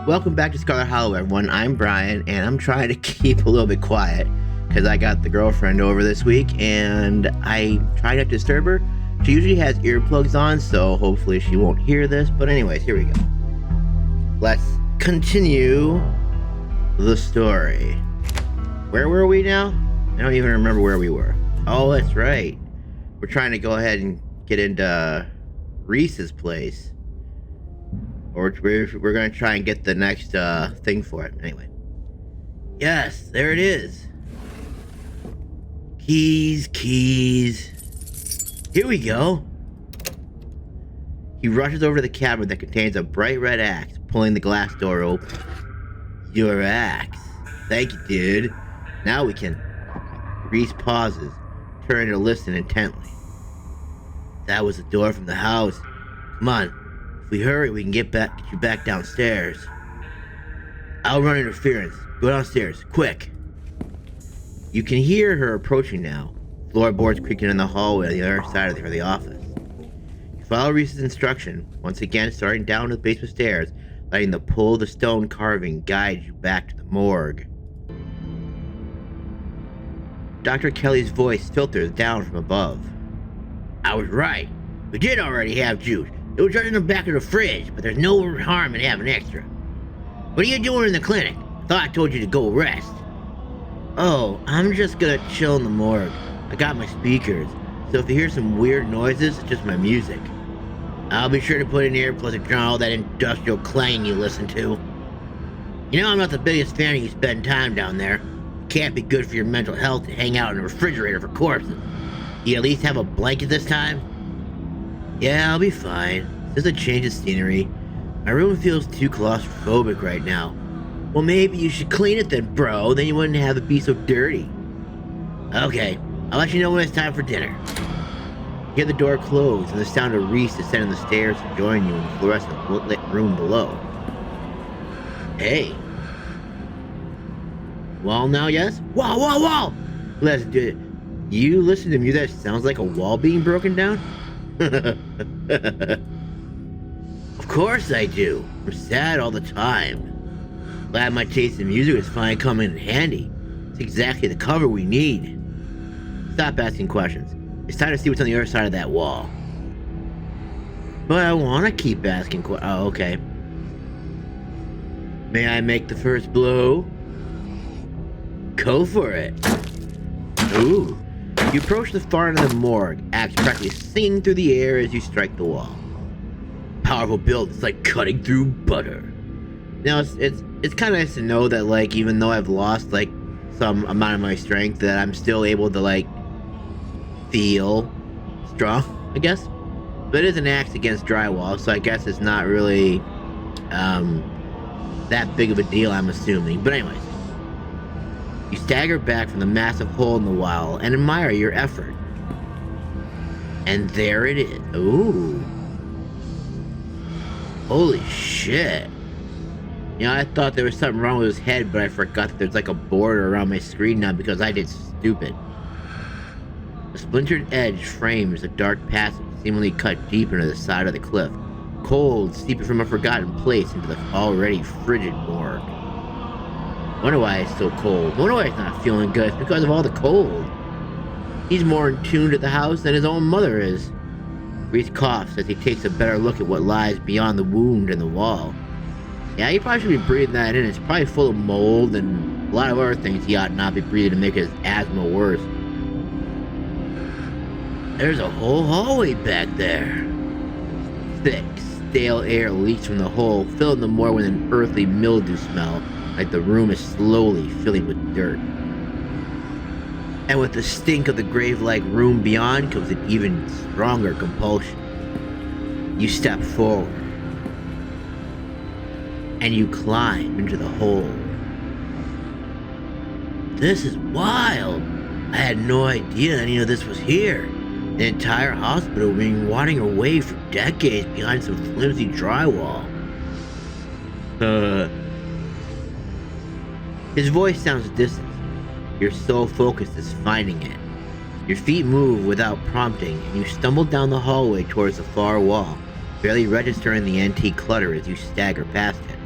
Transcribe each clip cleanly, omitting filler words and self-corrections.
Welcome back to Scarlet, everyone. I'm Brian, and I'm trying to keep a little bit quiet because I got the girlfriend over this week, and I try not to disturb her. She usually has earplugs on, so hopefully she won't hear this. But anyways, here we go. Let's continue the story. Where were we now? I don't even remember where we were. Oh, that's right. We're trying to go ahead and get into Reese's place. Or we're going to try and get the next thing for it. Anyway. Yes, there it is. Keys. Here we go. He rushes over to the cabinet that contains a bright red axe, pulling the glass door open. Your axe. Thank you, dude. Now we can... Reese pauses, turning to listen intently. That was the door from the house. Come on. If we hurry, we can get you back downstairs. I'll run interference. Go downstairs, quick. You can hear her approaching now. Floorboards creaking in the hallway on the other side of the office. You follow Reese's instruction, once again starting down the basement stairs, letting the pull of the stone carving guide you back to the morgue. Dr. Kelly's voice filters down from above. I was right. We did already have juice. It was just in the back of the fridge, but there's no harm in having extra. What are you doing in the clinic? Thought I told you to go rest. Oh, I'm just gonna chill in the morgue. I got my speakers, so if you hear some weird noises, it's just my music. I'll be sure to put in earplugs to drown all that industrial clanging you listen to. You know I'm not the biggest fan of you spending time down there. It can't be good for your mental health to hang out in a refrigerator for corpses. You at least have a blanket this time? Yeah, I'll be fine. Just a change of scenery. My room feels too claustrophobic right now. Well, maybe you should clean it then, bro. Then you wouldn't have it be so dirty. Okay, I'll let you know when it's time for dinner. You hear the door close and the sound of Reese descending the stairs to join you in the fluorescent lit room below. Hey. Wall now, yes? Wall! Let's do it. You listen to music that sounds like a wall being broken down? Of course I do. I'm sad all the time. Glad my taste in music is finally coming in handy. It's exactly the cover we need. Stop asking questions. It's time to see what's on the other side of that wall. But I want to keep asking questions. Oh, okay. May I make the first blow? Go for it. Ooh. You approach the far end of the morgue, axe practically singing through the air as you strike the wall. Powerful build, it's like cutting through butter. Now, it's kind of nice to know that, like, even though I've lost, like, some amount of my strength, that I'm still able to, like, feel strong, I guess. But it is an axe against drywall, so I guess it's not really, that big of a deal, I'm assuming. But anyways. You stagger back from the massive hole in the wall and admire your effort. And there it is. Ooh. Holy shit. You know, I thought there was something wrong with his head, but I forgot that there's like a border around my screen now because I did stupid. A splintered edge frames a dark passage seemingly cut deep into the side of the cliff. Cold, seeping from a forgotten place into the already frigid morgue. Wonder why it's so cold. Wonder why he's not feeling good. It's because of all the cold. He's more in tune to the house than his own mother is. Reese coughs as he takes a better look at what lies beyond the wound in the wall. Yeah, he probably should be breathing that in. It's probably full of mold and a lot of other things he ought not be breathing to make his asthma worse. There's a whole hallway back there. Thick, stale air leaks from the hole, filling the morgue with an earthly mildew smell. Like the room is slowly filling with dirt. And with the stink of the grave-like room beyond comes an even stronger compulsion. You step forward. And you climb into the hole. This is wild. I had no idea any of this was here. The entire hospital being rotting away for decades behind some flimsy drywall. His voice sounds distant. Your sole focus is finding it. Your feet move without prompting, and you stumble down the hallway towards the far wall, barely registering the antique clutter as you stagger past it.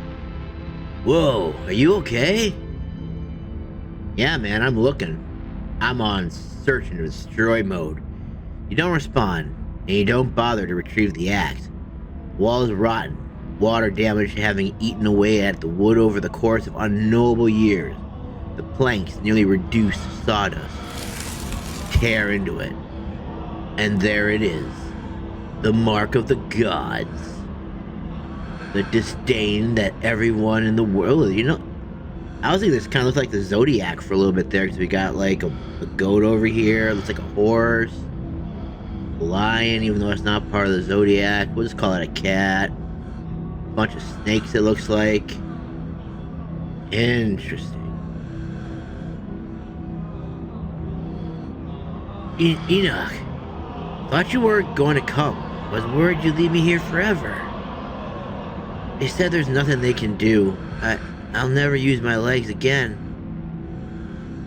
Whoa, are you okay? Yeah, man, I'm looking. I'm on search and destroy mode. You don't respond, and you don't bother to retrieve the axe. The wall is rotten, water damage having eaten away at the wood over the course of unknowable years. The planks nearly reduced to sawdust. Tear into it. And there it is. The mark of the gods. The disdain that everyone in the world, I was thinking this kind of looks like the Zodiac for a little bit there, because we got like a goat over here, looks like a horse, a lion, even though it's not part of the Zodiac. We'll just call it a cat. A bunch of snakes, it looks like. Interesting. Enoch, thought you weren't going to come. Was worried you'd leave me here forever. They said there's nothing they can do. I'll never use my legs again.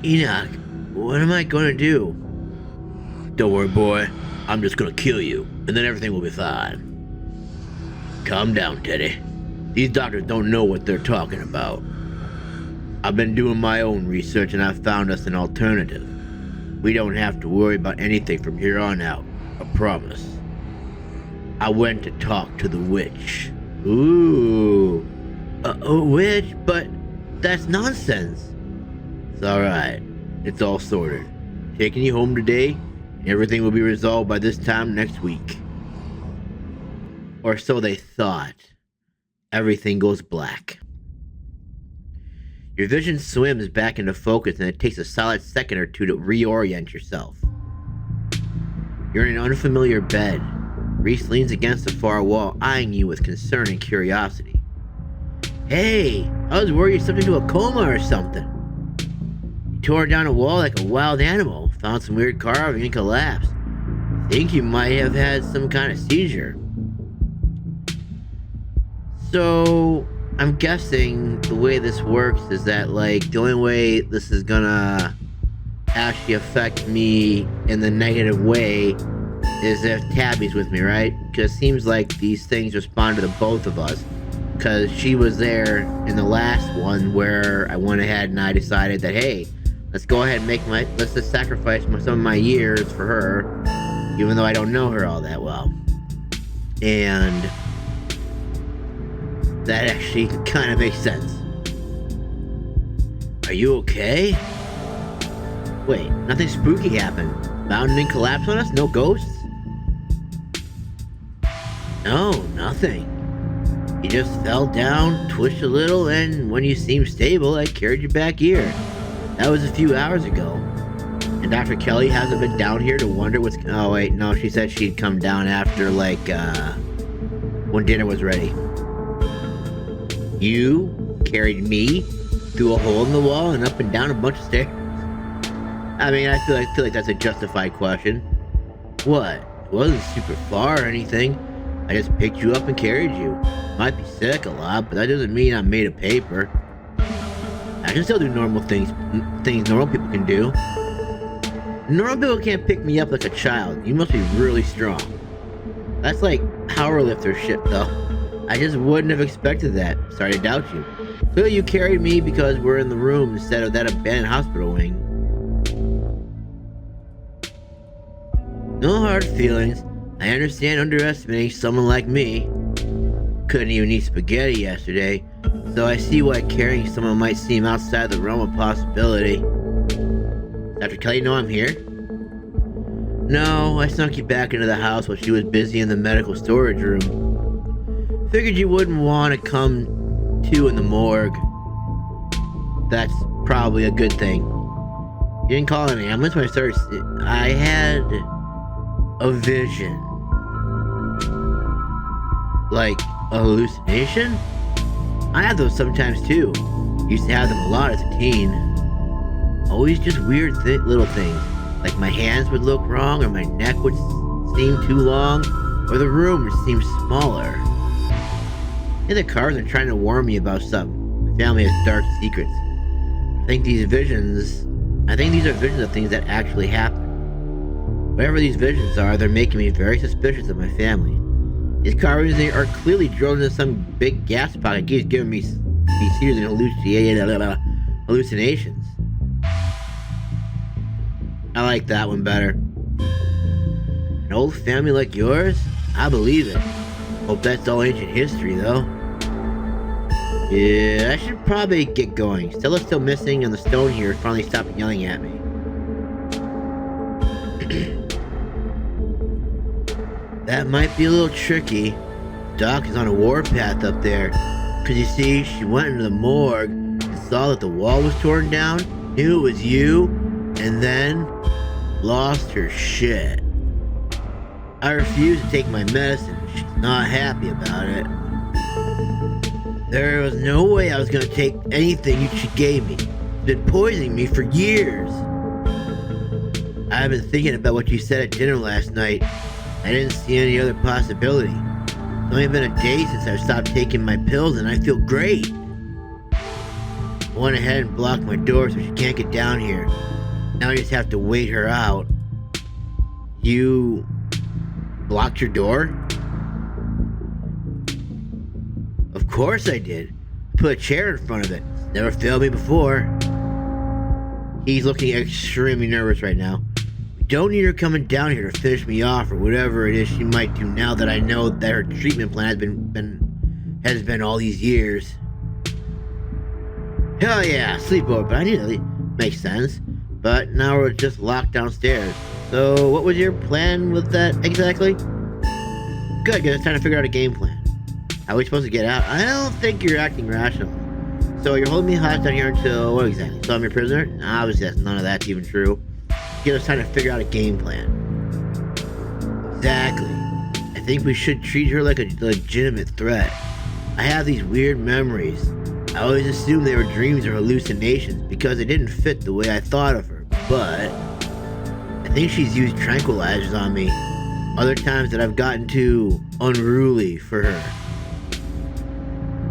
Enoch, what am I gonna do? Don't worry, boy. I'm just gonna kill you, and then everything will be fine. Calm down, Teddy. These doctors don't know what they're talking about. I've been doing my own research, and I've found us an alternative. We don't have to worry about anything from here on out. I promise. I went to talk to the witch. Ooh. A witch? But that's nonsense. It's alright. It's all sorted. Taking you home today, everything will be resolved by this time next week. Or so they thought. Everything goes black. Your vision swims back into focus, and it takes a solid second or two to reorient yourself. You're in an unfamiliar bed. Reese leans against the far wall, eyeing you with concern and curiosity. Hey, I was worried you slipped into a coma or something. You tore down a wall like a wild animal, found some weird carving and collapsed. Think you might have had some kind of seizure. So, I'm guessing the way this works is that, like, the only way this is gonna actually affect me in the negative way is if Tabby's with me, right? Because it seems like these things respond to the both of us. Because she was there in the last one where I went ahead and I decided that, hey, let's go ahead and let's just sacrifice some of my years for her, even though I don't know her all that well. And that actually kind of makes sense. Are you okay? Wait, nothing spooky happened. Mountain didn't collapse on us? No ghosts? No, nothing. You just fell down, twitched a little, and when you seemed stable, I carried you back here. That was a few hours ago. And Dr. Kelly hasn't been down here to wonder what's... Oh, wait, no, she said she'd come down after, like, when dinner was ready. You carried me through a hole in the wall and up and down a bunch of stairs? I mean, I feel like that's a justified question. What? It wasn't super far or anything. I just picked you up and carried you. Might be sick a lot, but that doesn't mean I'm made of paper. I can still do normal things normal people can do. Normal people can't pick me up like a child. You must be really strong. That's like powerlifter shit, though. I just wouldn't have expected that. Sorry to doubt you. Clearly you carried me because we're in the room instead of that abandoned hospital wing. No hard feelings. I understand underestimating someone like me. Couldn't even eat spaghetti yesterday, so I see why carrying someone might seem outside the realm of possibility. Dr. Kelly know I'm here? No, I snuck you back into the house while she was busy in the medical storage room. Figured you wouldn't want to come to in the morgue. That's probably a good thing. You didn't call an ambulance when I started... I had a vision. Like a hallucination? I have those sometimes too. Used to have them a lot as a teen. Always just weird little things. Like my hands would look wrong, or my neck would seem too long, or the room would seem smaller. And the cars are trying to warn me about something. My family has dark secrets. I think these are visions of things that actually happen. Whatever these visions are, they're making me very suspicious of my family. These carvings are clearly drilled into some big gas pocket. Keeps giving me Be serious in hallucinations. I like that one better. An old family like yours? I believe it. Hope that's all ancient history, though. Yeah, I should probably get going. Stella's still missing, and the stone here finally stopped yelling at me. That might be a little tricky. Doc is on a warpath up there. Cause you see, she went into the morgue and saw that the wall was torn down, knew it was you, and then lost her shit. I refused to take my medicine. She's not happy about it. There was no way I was gonna take anything she gave me. She's been poisoning me for years. I've been thinking about what you said at dinner last night. I didn't see any other possibility. It's only been a day since I stopped taking my pills and I feel great. I went ahead and blocked my door so she can't get down here. Now I just have to wait her out. You blocked your door? Of course I did. Put a chair in front of it. It's never failed me before. He's looking extremely nervous right now. We don't need her coming down here to finish me off or whatever it is she might do now that I know that her treatment plan has been all these years. Hell yeah, sleepover, but I need to leave. Makes sense. But now we're just locked downstairs. So what was your plan with that exactly? Good, it's time to figure out a game plan. How are we supposed to get out? I don't think you're acting rational. So you're holding me hostage down here until what exactly? So I'm your prisoner? Obviously none of that's even true. Give us time to figure out a game plan. Exactly. I think we should treat her like a legitimate threat. I have these weird memories. I always assumed they were dreams or hallucinations because they didn't fit the way I thought of her. But I think she's used tranquilizers on me. Other times that I've gotten too unruly for her.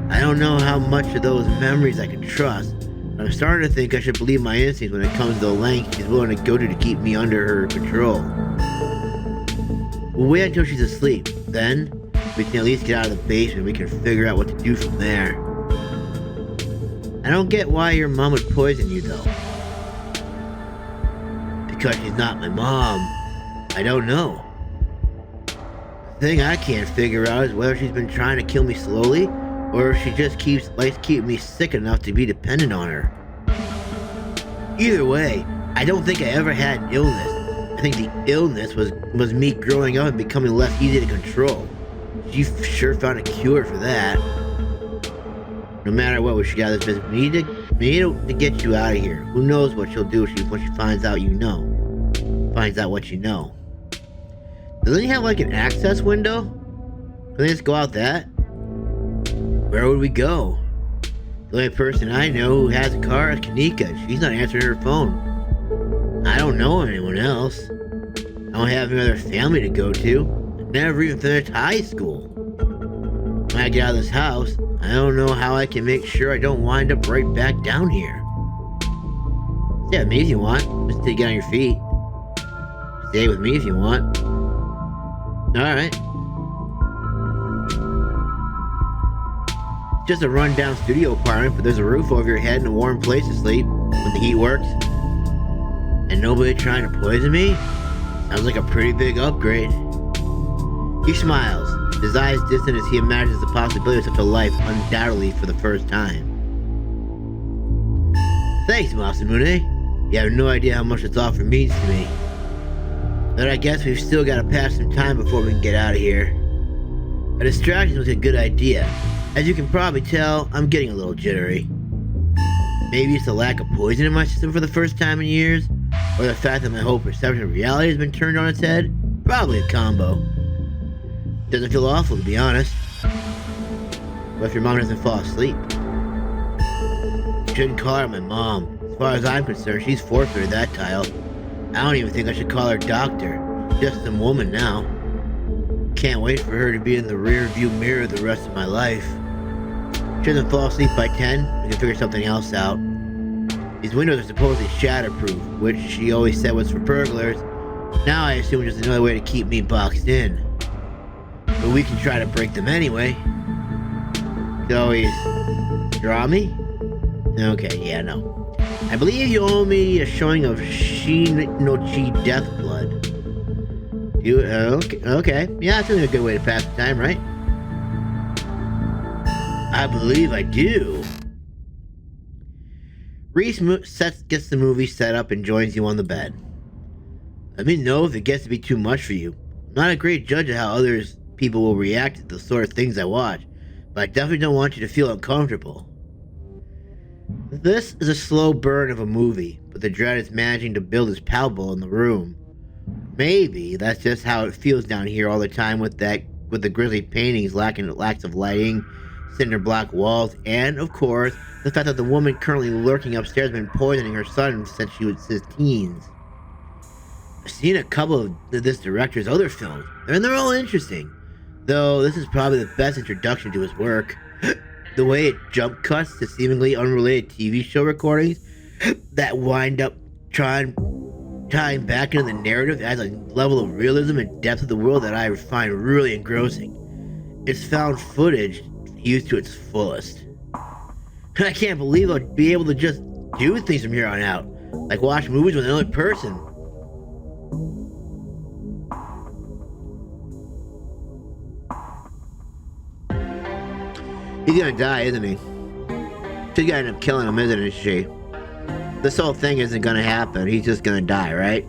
I don't know how much of those memories I can trust. But I'm starting to think I should believe my instincts when it comes to the length she's willing to go to keep me under her control. We'll wait until she's asleep. Then we can at least get out of the basement and we can figure out what to do from there. I don't get why your mom would poison you though. Because she's not my mom. I don't know. The thing I can't figure out is whether she's been trying to kill me slowly or if she just likes keeping me sick enough to be dependent on her. Either way, I don't think I ever had an illness. I think the illness was me growing up and becoming less easy to control. She sure found a cure for that. No matter what, we should get out of this business. We need to get you out of here. Who knows what she'll do when she finds out you know. Finds out what you know. Doesn't he have like an access window? Can they just go out that? Where would we go? The only person I know who has a car is Kanika. She's not answering her phone. I don't know anyone else. I don't have any other family to go to. I never even finished high school. When I get out of this house, I don't know how I can make sure I don't wind up right back down here. Stay with me if you want, just to get on your feet. Stay with me if you want. Alright. Just a rundown studio apartment, but there's a roof over your head and a warm place to sleep when the heat works. And nobody trying to poison me? Sounds like a pretty big upgrade. He smiles, his eyes distant as he imagines the possibility of such a life undoubtedly for the first time. Thanks, Masamune. You have no idea how much this offer means to me. But I guess we've still got to pass some time before we can get out of here. A distraction was a good idea. As you can probably tell, I'm getting a little jittery. Maybe it's the lack of poison in my system for the first time in years, or the fact that my whole perception of reality has been turned on its head. Probably a combo. Doesn't feel awful, to be honest. What if your mom doesn't fall asleep? You shouldn't call her my mom. As far as I'm concerned, she's forfeited that title. I don't even think I should call her doctor. She's just some woman now. Can't wait for her to be in the rear view mirror the rest of my life. If she doesn't fall asleep by 10, we can figure something else out. These windows are supposedly shatterproof, which she always said was for burglars. Now I assume it's just another way to keep me boxed in. But we can try to break them anyway. We can always Draw me? Okay, yeah, no. I believe you owe me a showing of Shi-no-Chi Death Blood. Okay. Yeah, that's really a good way to pass the time, right? I believe I do. Reese gets the movie set up and joins you on the bed. Let me know if it gets to be too much for you. I'm not a great judge of how people will react to the sort of things I watch, but I definitely don't want you to feel uncomfortable. This is a slow burn of a movie, but the dread is managing to build is palpable in the room. Maybe that's just how it feels down here all the time with the grisly paintings lacks of lighting, cinder block walls, and of course, the fact that the woman currently lurking upstairs has been poisoning her son since she was his teens. I've seen a couple of this director's other films, and they're all interesting, though this is probably the best introduction to his work. The way it jump cuts to seemingly unrelated TV show recordings that wind up tying back into the narrative adds a level of realism and depth of the world that I find really engrossing. It's found footage used to its fullest. I can't believe I'll be able to just do things from here on out, like watch movies with another person. He's gonna die, isn't he? She's gonna end up killing him, isn't she? This whole thing isn't gonna happen. He's just gonna die, right?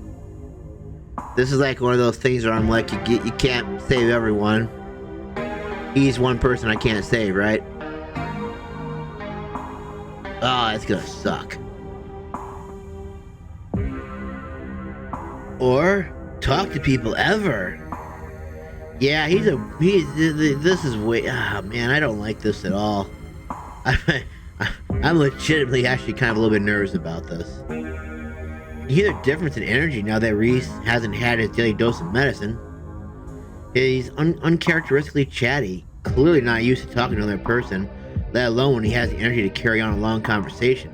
This is like one of those things where I'm like, you can't save everyone. He's one person I can't save, right? Oh, it's gonna suck. Or talk to people ever. Yeah, this is way, man, I don't like this at all. I'm legitimately actually kind of a little bit nervous about this. You hear the difference in energy now that Reese hasn't had his daily dose of medicine. He's uncharacteristically chatty, clearly not used to talking to another person, let alone when he has the energy to carry on a long conversation.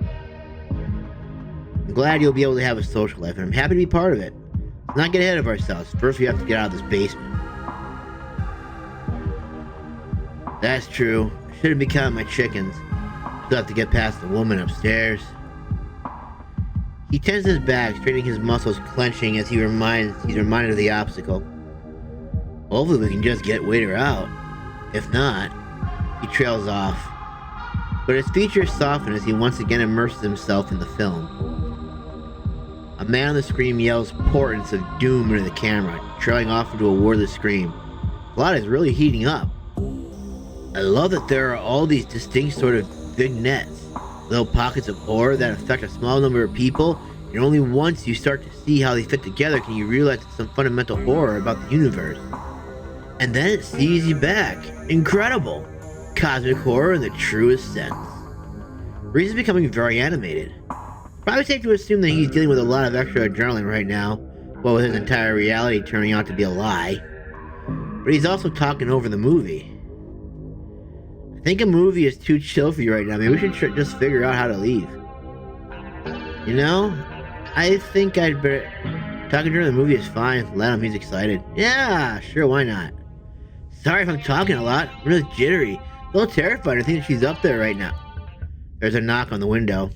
I'm glad you'll be able to have a social life, and I'm happy to be part of it. Let's not get ahead of ourselves. First, we have to get out of this basement. That's true. I shouldn't be counting my chickens. Still have to get past the woman upstairs. He tenses his back, straightening his muscles, clenching as he's reminded of the obstacle. Hopefully we can just wait her out. If not, he trails off. But his features soften as he once again immerses himself in the film. A man on the screen yells portents of doom into the camera, trailing off into a wordless scream. The plot is really heating up. I love that there are all these distinct sort of vignettes, little pockets of horror that affect a small number of people, and only once you start to see how they fit together can you realize it's some fundamental horror about the universe. And then it sees you back. Incredible! Cosmic horror in the truest sense. Reese is becoming very animated. Probably safe to assume that he's dealing with a lot of extra adrenaline right now, what with his entire reality turning out to be a lie. But he's also talking over the movie. I think a movie is too chill for you right now. Maybe we should just figure out how to leave. You know, I think I'd better... Talking during the movie is fine. Let him, he's excited. Yeah, sure, why not? Sorry if I'm talking a lot. I'm really jittery. A little terrified. I think she's up there right now. There's a knock on the window.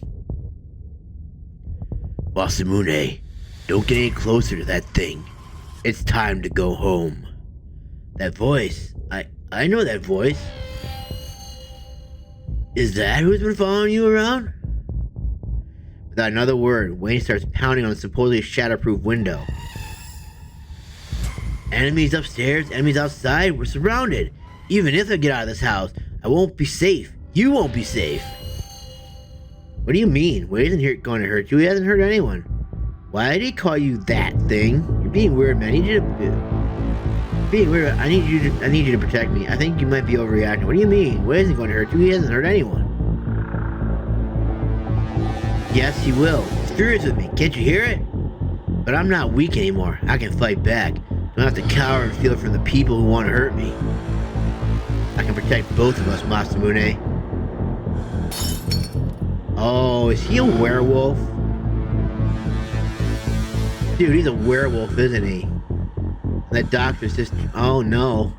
Masamune, don't get any closer to that thing. It's time to go home. That voice. I know that voice. Is that who's been following you around? Without another word, Wayne starts pounding on the supposedly shatterproof window. Enemies upstairs, enemies outside, we're surrounded. Even if I get out of this house, I won't be safe. You won't be safe. What do you mean? Wayne isn't going to hurt you. He hasn't hurt anyone. Why did he call you that thing? You're being weird, man. I need you to protect me. I think you might be overreacting. What do you mean? Wayne isn't going to hurt you. He hasn't hurt anyone. Yes, he will. He's furious with me. Can't you hear it? But I'm not weak anymore. I can fight back. Don't have to cower and feel from the people who want to hurt me. I can protect both of us, Masamune. Oh, is he a werewolf? Dude, he's a werewolf, isn't he? That doctor's just... Oh, no.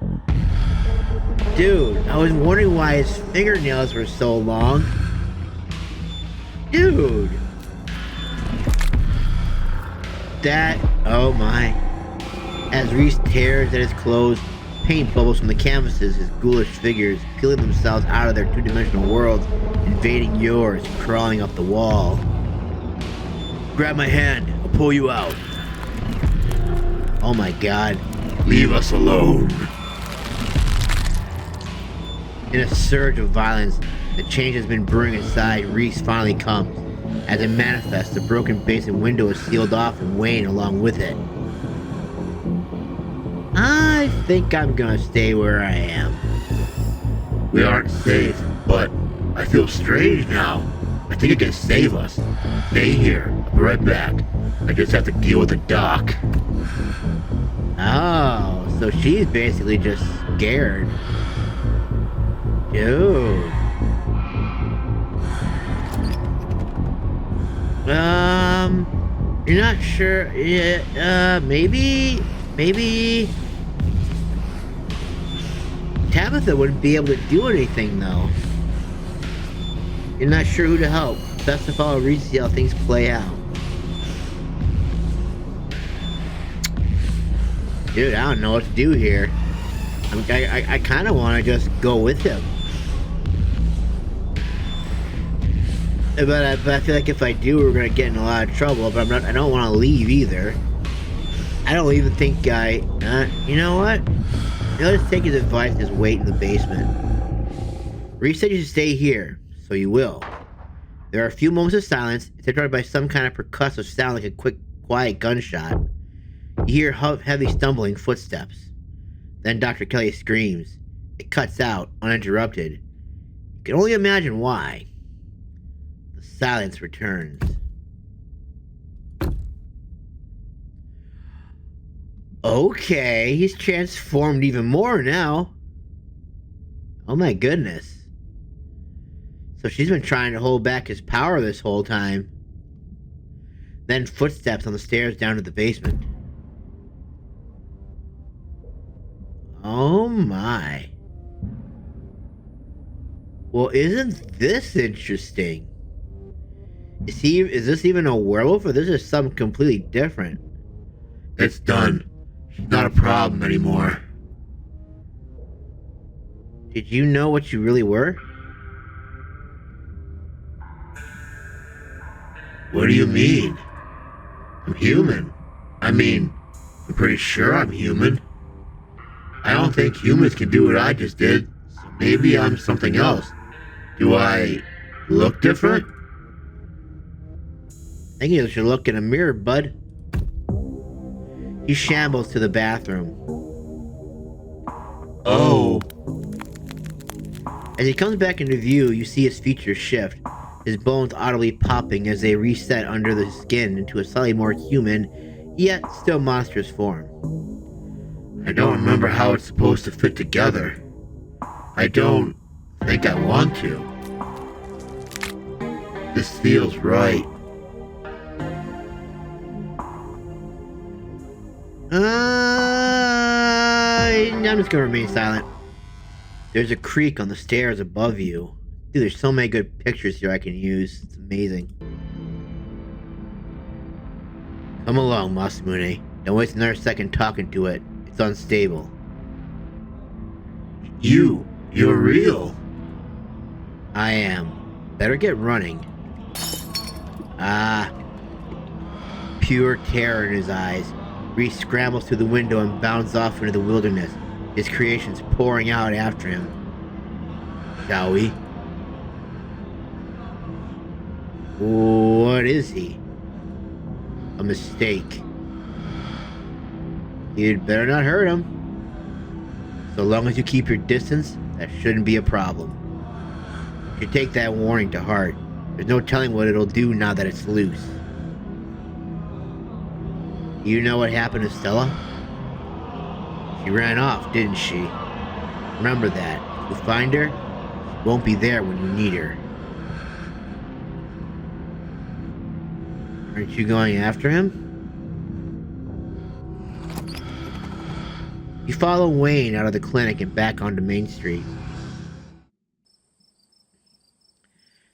Dude, I was wondering why his fingernails were so long. Dude. That, oh my. As Reese tears at his clothes, paint bubbles from the canvases, his ghoulish figures peeling themselves out of their two-dimensional worlds, invading yours, crawling up the wall. Grab my hand, I'll pull you out. Oh my god. Leave us alone. In a surge of violence, the change has been brewing inside. Reese finally comes. As it manifests, the broken basement window is sealed off and Wayne along with it. I think I'm gonna stay where I am. We aren't safe, but I feel strange now. I think it can save us. Stay here. I'll be right back. I just have to deal with the doc. Oh, so she's basically just scared. Dude. You're not sure? Yeah, maybe Tabitha wouldn't be able to do anything, though. You're not sure who to help. Best to follow Reese to see how things play out. Dude, I don't know what to do here. I kind of want to just go with him. But I feel like if I do, we're gonna get in a lot of trouble. But I don't want to leave either. I don't even think you know what? Let's take his advice and just wait in the basement. Reese said you should stay here, so you will. There are a few moments of silence, interrupted by some kind of percussive sound like a quick, quiet gunshot. You hear heavy stumbling footsteps. Then Dr. Kelly screams. It cuts out, uninterrupted. You can only imagine why. The silence returns. Okay, he's transformed even more now. Oh my goodness. So she's been trying to hold back his power this whole time. Then footsteps on the stairs down to the basement. Oh my. Well, isn't this interesting? Is this even a werewolf, or this is something completely different? It's done. She's not a problem anymore. Did you know what you really were? What do you mean? I'm human. I'm pretty sure I'm human. I don't think humans can do what I just did, so maybe I'm something else. Do I look different? I think you should look in a mirror, bud. He shambles to the bathroom. Oh. As he comes back into view, you see his features shift, his bones audibly popping as they reset under the skin into a slightly more human, yet still monstrous form. I don't remember how it's supposed to fit together. I don't think I want to. This feels right. I'm just gonna remain silent. There's a creak on the stairs above you. Dude, there's so many good pictures here I can use. It's amazing. Come along, Masamune. Don't waste another second talking to it. It's unstable. You're real. I am. Better get running. Pure terror in his eyes. Reese scrambles through the window and bounds off into the wilderness, his creations pouring out after him. Shall we? What is he? A mistake. You'd better not hurt him. So long as you keep your distance, that shouldn't be a problem. You should take that warning to heart. There's no telling what it'll do now that it's loose. You know what happened to Stella? She ran off, didn't she? Remember that. If you find her, she won't be there when you need her. Aren't you going after him? You follow Wayne out of the clinic and back onto Main Street.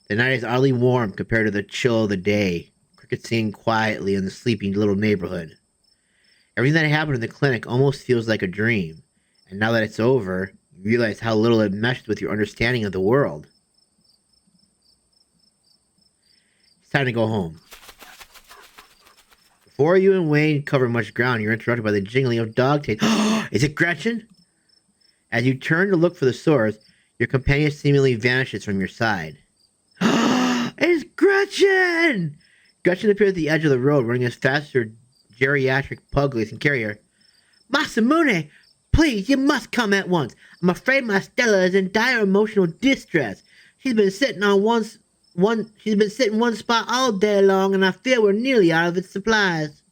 The night is oddly warm compared to the chill of the day. Crickets sing quietly in the sleepy little neighborhood. Everything that happened in the clinic almost feels like a dream, and now that it's over, you realize how little it meshed with your understanding of the world. It's time to go home. Before you and Wayne cover much ground, you're interrupted by the jingling of dog tails. Is it Gretchen? As you turn to look for the source, your companion seemingly vanishes from your side. It's Gretchen! Gretchen appears at the edge of the road, running as fast as her geriatric pugly can carry her. Masamune, please, you must come at once. I'm afraid my Stella is in dire emotional distress. She's been sitting one spot all day long, and I fear we're nearly out of its supplies.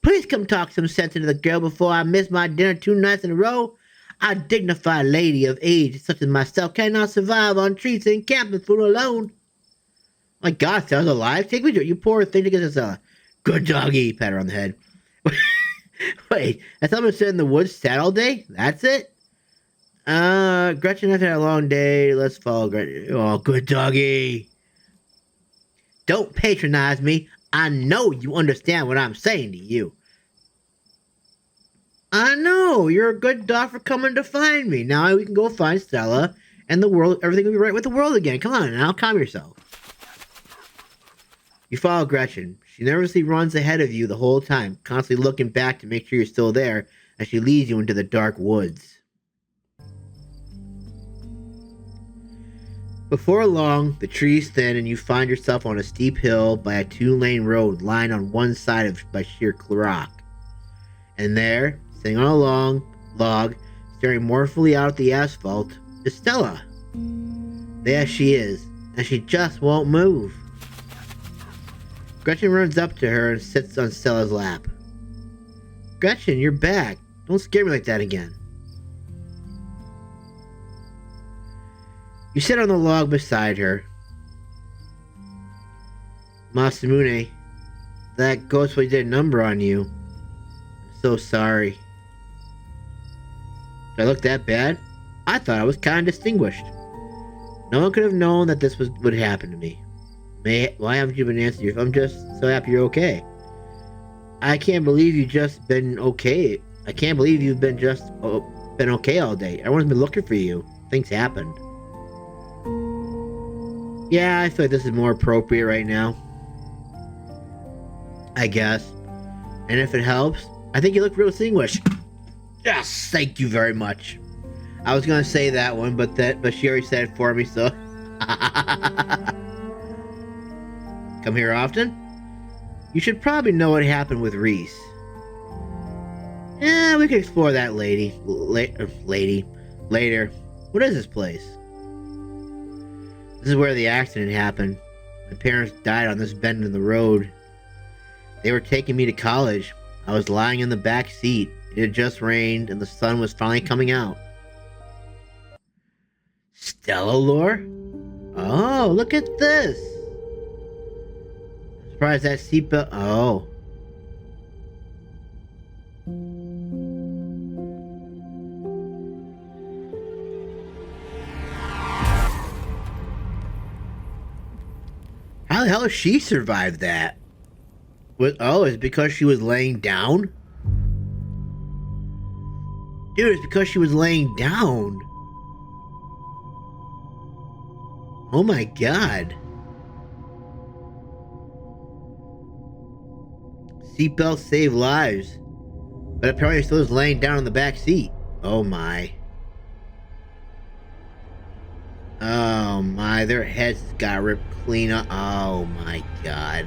Please come talk some sense into the girl before I miss my dinner 2 nights in a row. A dignified lady of age such as myself cannot survive on treats and camping food alone. My God, Stella's alive? Take me to it, you poor thing to get Stella. Good doggy, pat her on the head. Wait, I thought I've been sitting in the woods sad all day? That's it? Gretchen has had a long day. Let's follow Gretchen. Oh, good doggy. Don't patronize me. I know you understand what I'm saying to you. I know. You're a good dog for coming to find me. Now we can go find Stella and the world. Everything will be right with the world again. Come on now. Calm yourself. You follow Gretchen. She nervously runs ahead of you the whole time, constantly looking back to make sure you're still there as she leads you into the dark woods. Before long, the trees thin and you find yourself on a steep hill by a 2-lane road lined on one side by sheer rock. And there, sitting on a long log, staring mournfully out at the asphalt, is Stella. There she is, and she just won't move. Gretchen runs up to her and sits on Stella's lap. Gretchen, you're back. Don't scare me like that again. You sit on the log beside her. Masamune, that ghostly did a number on you. I'm so sorry. Did I look that bad? I thought I was kind of distinguished. No one could have known that this would happen to me. Why haven't you been answering? I'm just so happy you're okay. I can't believe you've just been okay. I can't believe you've been okay all day. Everyone's been looking for you. Things happened. Yeah, I feel like this is more appropriate right now. I guess. And if it helps, I think you look real distinguished. Yes, thank you very much. I was gonna say that one, but she already said it for me, so. Come here often? You should probably know what happened with Reese. Yeah, we can explore that later. What is this place? This is where the accident happened. My parents died on this bend in the road. They were taking me to college. I was lying in the back seat. It had just rained and the sun was finally coming out. Stella lore? Oh, look at this. Surprised that seatbelt. Oh. How the hell did she survive that? Oh, is it because she was laying down? Dude, it's because she was laying down. Oh my God. Seatbelts save lives. But apparently still is laying down in the back seat. Oh my. Oh my, their heads got ripped clean up. Oh my God.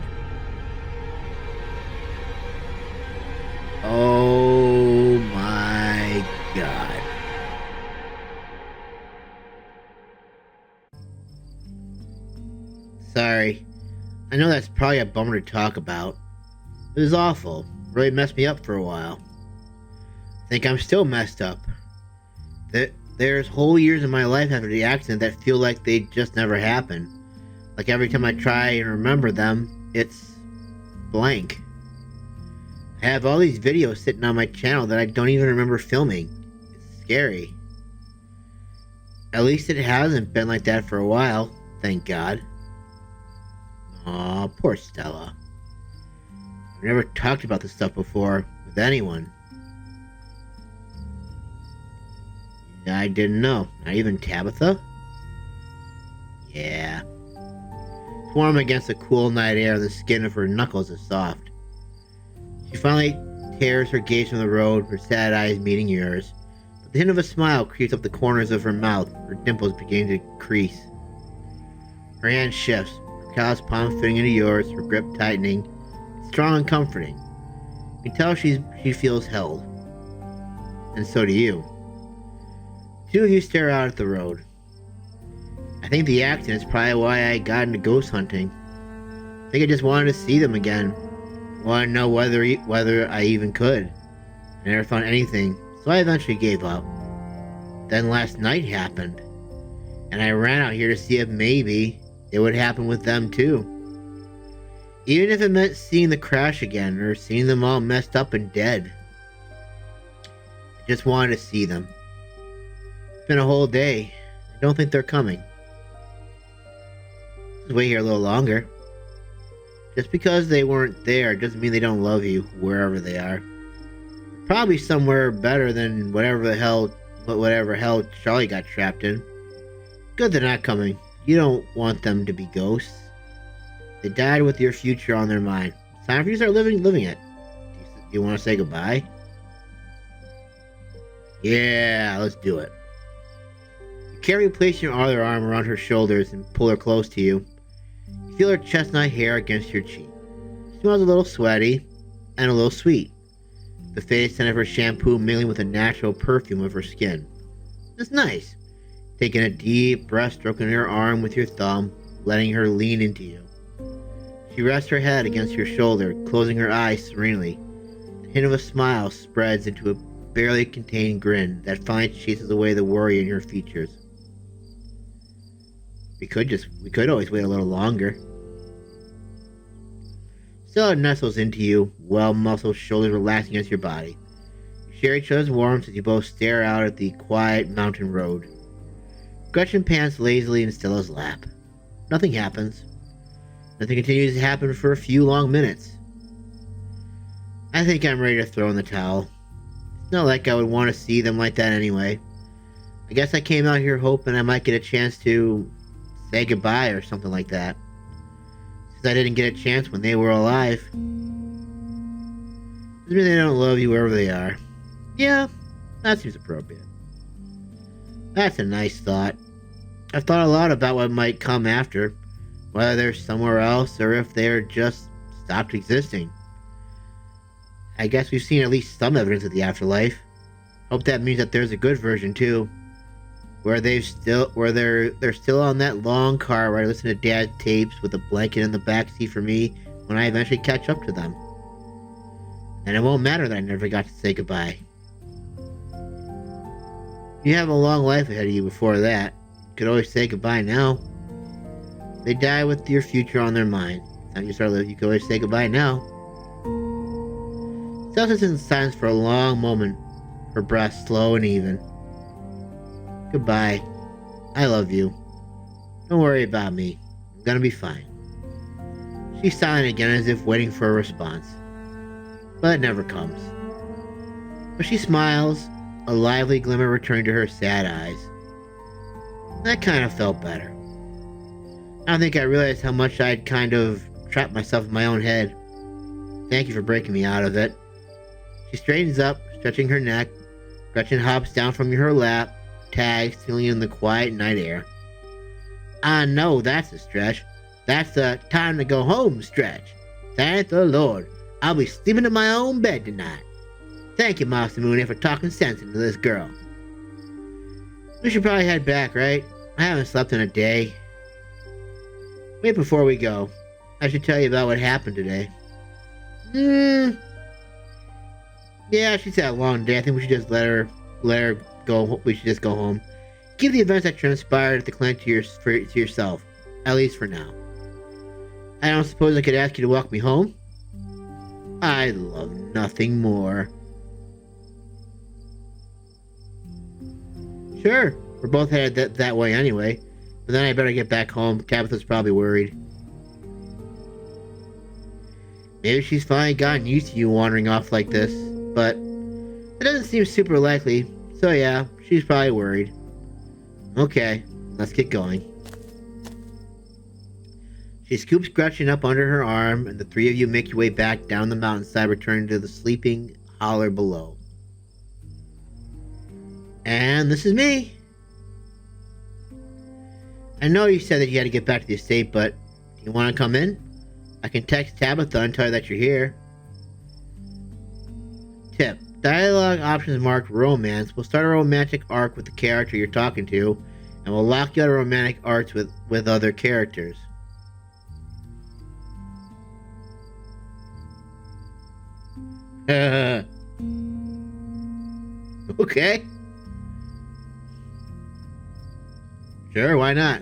Oh my God. Sorry. I know that's probably a bummer to talk about. It was awful. Really messed me up for a while. I think I'm still messed up. There's whole years of my life after the accident that feel like they just never happened. Like every time I try and remember them, it's blank. I have all these videos sitting on my channel that I don't even remember filming. scary. At least it hasn't been like that for a while, thank God. Aw, poor Stella. I've never talked about this stuff before with anyone. I didn't know. Not even Tabitha? Yeah. It's warm against the cool night air, and the skin of her knuckles is soft. She finally tears her gaze from the road, her sad eyes meeting yours. But the hint of a smile creeps up the corners of her mouth, her dimples begin to crease. Her hand shifts, her calloused palm fitting into yours, her grip tightening. It's strong and comforting. You can tell she feels held. And so do you. Two of you stare out at the road. I think the accident is probably why I got into ghost hunting. I think I just wanted to see them again. Wanted to know whether I even could. I never found anything, so I eventually gave up. Then last night happened, and I ran out here to see if maybe it would happen with them too. Even if it meant seeing the crash again, or seeing them all messed up and dead. I just wanted to see them. It's been a whole day. I don't think they're coming. Just wait here a little longer. Just because they weren't there doesn't mean they don't love you, wherever they are. Probably somewhere better than whatever hell Charlie got trapped in. Good they're not coming. You don't want them to be ghosts. They died with your future on their mind. It's time for you to start living it. Do you want to say goodbye? Yeah, let's do it. Carrie placed your other arm around her shoulders and pull her close to you. You feel her chestnut hair against your cheek. She smells a little sweaty and a little sweet. The faded scent of her shampoo mingling with the natural perfume of her skin. It's nice. Taking a deep breath, stroking her arm with your thumb, letting her lean into you. She rests her head against your shoulder, closing her eyes serenely. The hint of a smile spreads into a barely contained grin that finally chases away the worry in your features. We could always wait a little longer. Stella nestles into you, well-muscled shoulders relaxing against your body. You share each other's warmth as you both stare out at the quiet mountain road. Gretchen pants lazily in Stella's lap. Nothing happens. Nothing continues to happen for a few long minutes. I think I'm ready to throw in the towel. It's not like I would want to see them like that anyway. I guess I came out here hoping I might get a chance to say goodbye or something like that. Since I didn't get a chance when they were alive. Doesn't mean they don't love you wherever they are. Yeah, that seems appropriate. That's a nice thought. I've thought a lot about what might come after. Whether they're somewhere else or if they're just stopped existing. I guess we've seen at least some evidence of the afterlife. Hope that means that there's a good version too. Where they're still on that long car ride listening to Dad's tapes with a blanket in the backseat for me when I eventually catch up to them. And it won't matter that I never got to say goodbye. You have a long life ahead of you before that. You could always say goodbye now. They die with your future on their mind. Time you start living, you can always say goodbye now. Stella sits in silence for a long moment, her breath slow and even. Goodbye. I love you. Don't worry about me. I'm gonna be fine. She's silent again as if waiting for a response. But it never comes. But she smiles, a lively glimmer returning to her sad eyes. That kind of felt better. I don't think I realized how much I'd kind of trapped myself in my own head. Thank you for breaking me out of it. She straightens up, stretching her neck. Gretchen hops down from her lap, tags stealing in the quiet night air. I know that's a stretch. That's the time to go home stretch. Thank the Lord. I'll be sleeping in my own bed tonight. Thank you, Master Mooney, for talking sense into this girl. We should probably head back, right? I haven't slept in a day. Wait before we go. I should tell you about what happened today. Yeah, she's had a long day. I think we should just let her go. We should just go home. Keep the events that transpired at the clinic to yourself. At least for now. I don't suppose I could ask you to walk me home? I'd love nothing more. Sure. We're both headed that way anyway. But then I better get back home. Tabitha's probably worried. Maybe she's finally gotten used to you wandering off like this, but it doesn't seem super likely. So yeah, she's probably worried. Okay, let's get going. She scoops Gretchen up under her arm, and the three of you make your way back down the mountainside, returning to the sleeping holler below. And this is me. I know you said that you had to get back to the estate, but do you want to come in? I can text Tabitha and tell her that you're here. Tip. Dialogue options marked romance. We'll start a romantic arc with the character you're talking to, and we'll lock you out of romantic arcs with other characters. Okay. Sure, why not?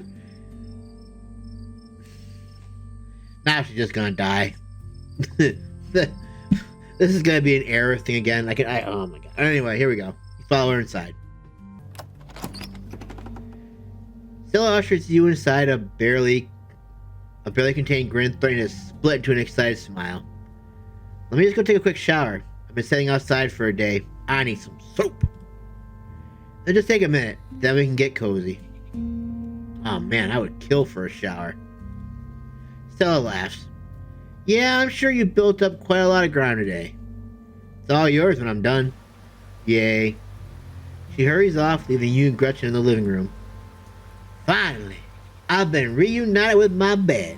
Now she's just gonna die. This is gonna be an error thing again. Oh my god. Anyway, here we go. You follow her inside. Stella ushers you inside a barely contained grin, threatening to split into an excited smile. Let me just go take a quick shower. I've been sitting outside for a day. I need some soap. Then just take a minute. Then we can get cozy. Oh man, I would kill for a shower. Stella laughs. Yeah, I'm sure you built up quite a lot of ground today. It's all yours when I'm done. Yay. She hurries off, leaving you and Gretchen in the living room. Finally, I've been reunited with my bed.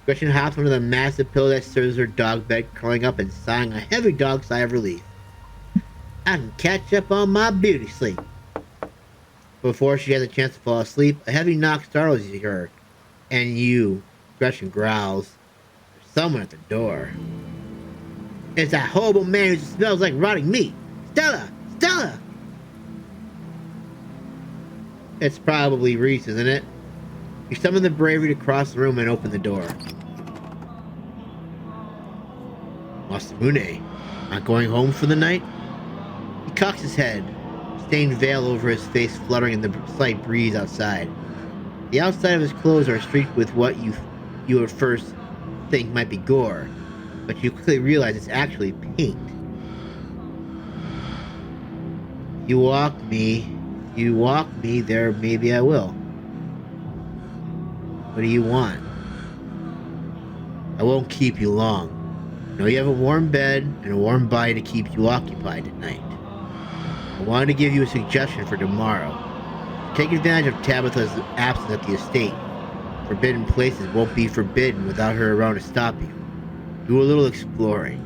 Gretchen hops onto the massive pillow that serves her dog bed, curling up and sighing a heavy dog sigh of relief. I can catch up on my beauty sleep. Before she has a chance to fall asleep, a heavy knock startles her, and you, Gretchen, growls. There's someone at the door. It's that horrible man who smells like rotting meat. Stella! Stella! It's probably Reese, isn't it? You summon the bravery to cross the room and open the door. Masamune, not going home for the night? He cocks his head, stained veil over his face fluttering in the slight breeze outside. The outside of his clothes are streaked with what you at first think might be gore, but you quickly realize it's actually paint. You walk me there, maybe I will. What do you want? I won't keep you long. I know you have a warm bed and a warm body to keep you occupied at night. I wanted to give you a suggestion for tomorrow. Take advantage of Tabitha's absence at the estate. Forbidden places won't be forbidden without her around to stop you. Do a little exploring.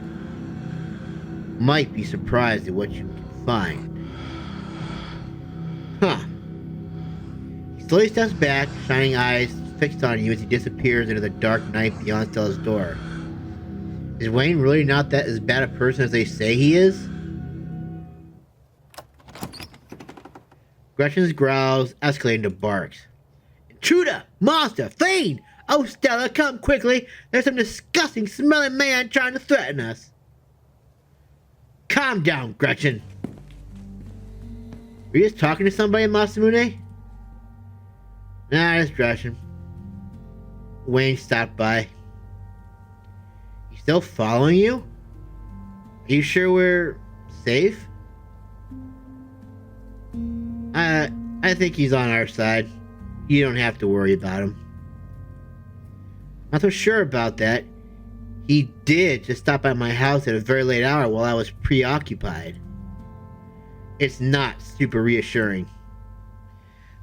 Might be surprised at what you can find. Huh. He slowly steps back, shining eyes fixed on you as he disappears into the dark night beyond Stella's door. Is Wayne really not that as bad a person as they say he is? Gretchen's growls escalate into barks. Intruder! Monster! Fiend! Oh, Stella, come quickly! There's some disgusting smelling man trying to threaten us! Calm down, Gretchen! Were you just talking to somebody, Masamune? Nah, it's Gretchen. Wayne stopped by. He's still following you? Are you sure we're safe? I think he's on our side. You don't have to worry about him. Not so sure about that. He did just stop by my house at a very late hour while I was preoccupied. It's not super reassuring.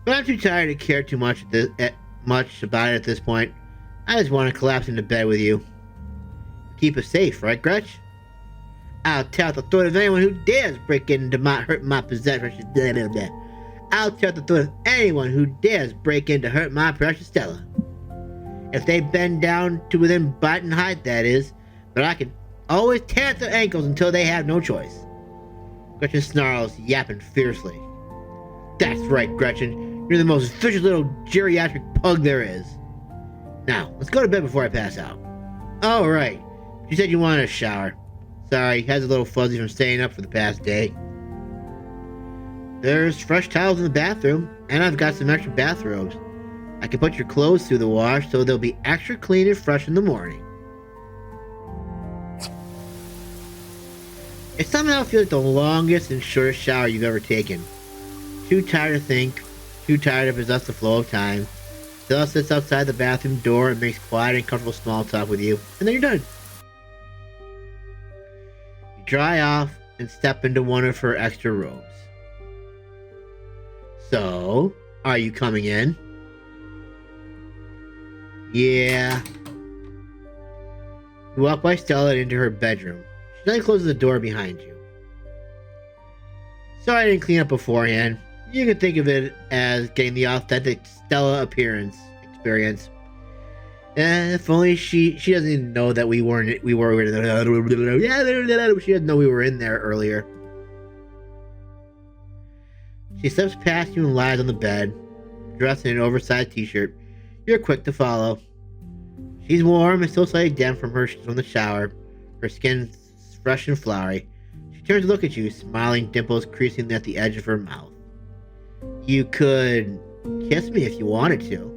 But I'm too tired to care too much about it at this point. I just want to collapse into bed with you. Keep us safe, right, Gretch? I'll tell the throat of anyone who dares break into hurt my possessions. I'll tell the throat of anyone who dares break in to hurt my precious Stella. If they bend down to within bite and height, that is. But I can always tear at their ankles until they have no choice. Gretchen snarls, yapping fiercely. That's right, Gretchen. You're the most vicious little geriatric pug there is. Now, let's go to bed before I pass out. Oh, right. You said you wanted a shower. Sorry, head's a little fuzzy from staying up for the past day. There's fresh towels in the bathroom, and I've got some extra bathrobes. I can put your clothes through the wash so they'll be extra clean and fresh in the morning. It somehow feels like the longest and shortest shower you've ever taken. Too tired to think, too tired to possess the flow of time. Stella sits outside the bathroom door and makes quiet and comfortable small talk with you, and then you're done. You dry off and step into one of her extra robes. So, are you coming in? Yeah. You walk by Stella into her bedroom. She then closes the door behind you. Sorry I didn't clean up beforehand. You can think of it as getting the authentic Stella experience. And if only she doesn't even know that she doesn't know we were in there earlier. She steps past you and lies on the bed, dressed in an oversized t-shirt. You're quick to follow. She's warm and still slightly damp from the shower. Her skin's fresh and flowery. She turns to look at you, smiling, dimples creasing at the edge of her mouth. You could kiss me if you wanted to.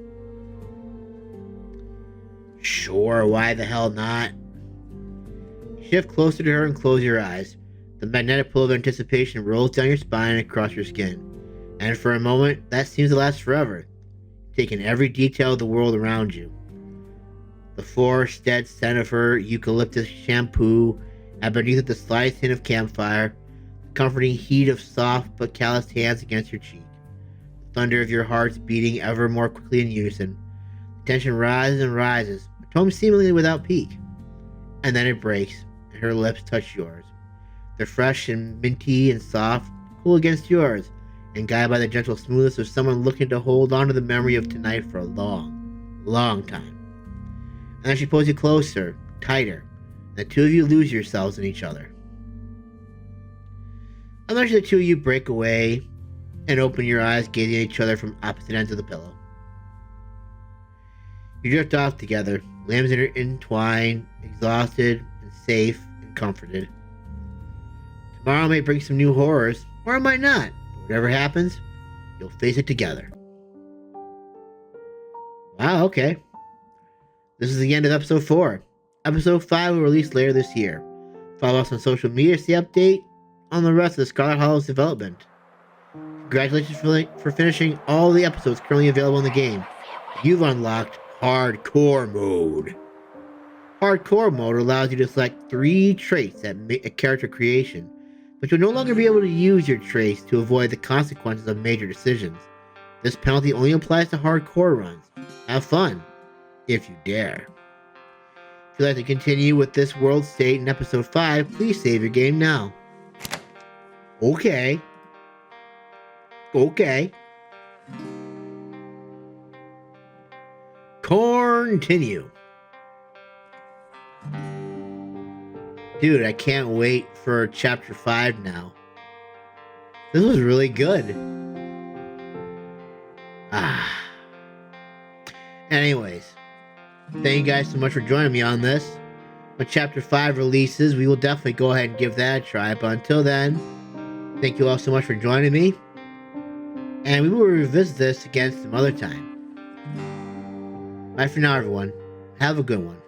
Sure, why the hell not? Shift closer to her and close your eyes. The magnetic pull of anticipation rolls down your spine and across your skin. And for a moment, that seems to last forever, taking every detail of the world around you. The forest dead scent of her eucalyptus shampoo, and beneath it the slightest hint of campfire, the comforting heat of soft but calloused hands against your cheek. The thunder of your heart's beating ever more quickly in unison. The tension rises and rises, a tone seemingly without peak. And then it breaks, and her lips touch yours. They're fresh and minty and soft, cool against yours, and guided by the gentle smoothness of someone looking to hold on to the memory of tonight for a long, long time. And then she pulls you closer, tighter, and the two of you lose yourselves in each other. Eventually the two of you break away and open your eyes, gazing at each other from opposite ends of the pillow. You drift off together, limbs entwined, exhausted and safe and comforted. Tomorrow may bring some new horrors, or it might not. But whatever happens, you'll face it together. Wow, okay. This is the end of episode 4. Episode 5 will release later this year. Follow us on social media to see update on the rest of the Scarlet Hollow's development. Congratulations for finishing all the episodes currently available in the game. You've unlocked Hardcore Mode. Hardcore Mode allows you to select 3 traits at character creation, but you'll no longer be able to use your traits to avoid the consequences of major decisions. This penalty only applies to hardcore runs. Have fun, if you dare. If you'd like to continue with this world state in episode 5, please save your game now. Okay. Continue. Dude, I can't wait for chapter 5 now. This was really good. Anyways, thank you guys so much for joining me on this. When chapter 5 releases, we will definitely go ahead and give that a try. But until then, thank you all so much for joining me. And we will revisit this again some other time. Bye for now, everyone. Have a good one.